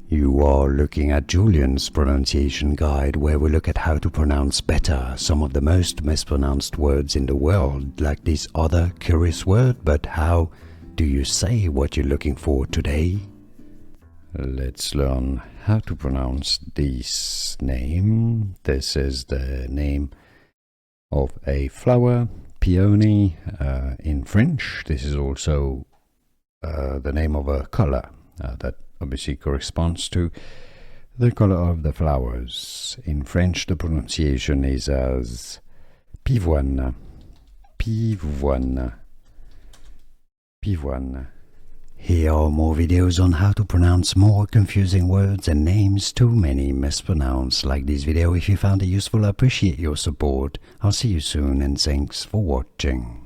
You are looking at Julian's pronunciation guide, where we look at how to pronounce better some of the most mispronounced words in the world, like this other curious word. But how do you say what you're looking for today? Let's learn how to pronounce this name. This is the name of a flower, Peony, in French. This is also the name of a color that obviously corresponds to the color of the flowers. In French, the pronunciation is as pivoine, pivoine, pivoine. Here are more videos on how to pronounce more confusing words and names too many mispronounced. Like this video if you found it useful. I appreciate your support. I'll see you soon and thanks for watching.